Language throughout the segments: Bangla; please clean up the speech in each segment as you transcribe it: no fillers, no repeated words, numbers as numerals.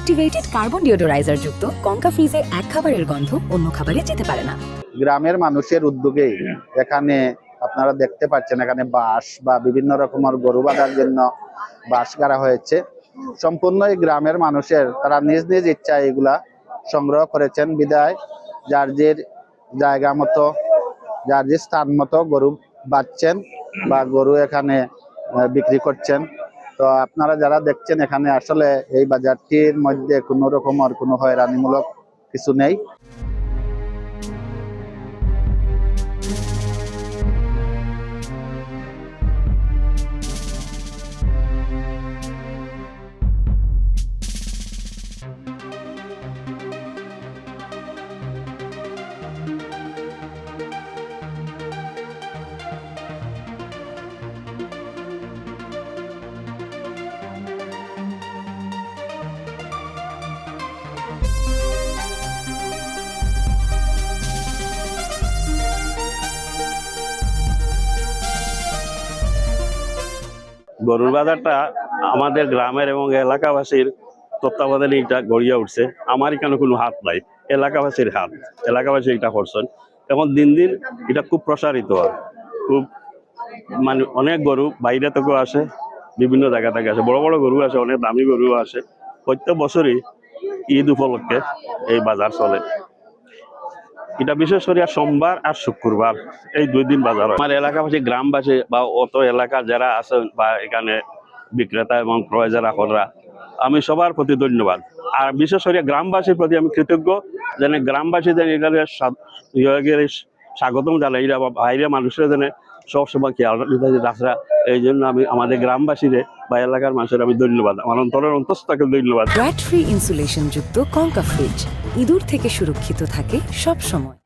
অ্যাক্টিভেটেড কার্বন ডিওডোরাইজার যুক্ত কঙ্কা ফ্রিজের এক খাবারের গন্ধ অন্য খাবারে যেতে পারে না। গ্রামের মানুষের উদ্যোগেই এখানে আপনারা দেখতে পাচ্ছেন এখানে বাঁশ বা বিভিন্ন রকমের গরু বাঁধার জন্য বাঁশ গাড়া হয়েছে। সম্পূর্ণ এই গ্রামের মানুষের তারা নিজ নিজ ইচ্ছা এগুলা সংগ্রহ করেছেন বিদায় যার যে জায়গা মতো যার যে স্থান মতো গরু বাঁধছেন বা গরু এখানে বিক্রি করছেন। তো আপনারা যারা দেখছেন এখানে আসলে এই বাজারটির মধ্যে কোনো রকমের কোনো হয়রানিমূলক কিছু নেই। গরুর বাজারটা আমাদের গ্রামের এবং এলাকাবাসীর তত্ত্বাবধানে এটা গড়িয়ে উঠছে। আমার এখানে কোনো হাত নাই, এলাকাবাসীর হাত, এলাকাবাসী এটা করছেন। এখন দিন দিন এটা খুব প্রসারিত হয়, খুব মানে অনেক গরু বাইরে থেকেও আসে, বিভিন্ন জায়গা থেকে আসে, বড় বড় গরু আসে, অনেক দামি গরু আসে। প্রত্যেক বছরই ঈদ উপলক্ষে এই বাজার চলে। এটা বিশেষ করে সোমবার আর শুক্রবার এই 2 দিন বাজার হয়। আমার এলাকাবাসী গ্রামবাসী বা অত এলাকা যারা আছে বা এখানে বিক্রেতা এবং ক্রয় যারা করা, আমি সবার প্রতি ধন্যবাদ। আর বিশেষ করে গ্রামবাসীর প্রতি আমি কৃতজ্ঞ, যেন গ্রামবাসীদের এখানে স্বাগতম জানাই, এরা বাইরে মানুষের জন্য সবসময় খেয়াল রাখা। এই জন্য আমি আমাদের গ্রামবাসীদের বা এলাকার মানুষের আমি ধন্যবাদ, আমার অন্তরের অন্তঃস্থকে ধন্যবাদ। ব্র্যাড ফ্রি ইনসুলেশন যুক্ত কঙ্কা ফ্রিজ ইঁদুর থেকে সুরক্ষিত থাকে সব সময়।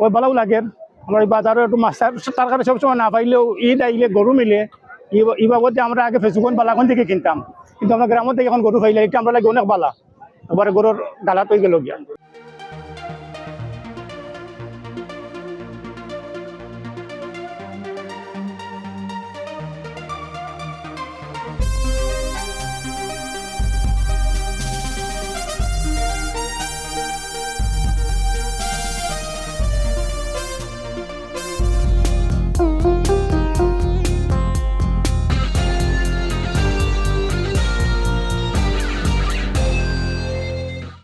ওই ভালো লাগে আমার এই বাজারে একটু মাস্টার তার কাছে সবসময় না পাইলেও ঈদ আইলে গরু মিলে এই বাবদে আমরা আগে ফেসবুক বালাখন থেকে কিনতাম, কিন্তু আমরা গ্রামের থেকে এখন গরু পাইলে এটা আমরা লাগে অনেক বালা, এবারে গরুর গালা তৈ গেল গিয়া।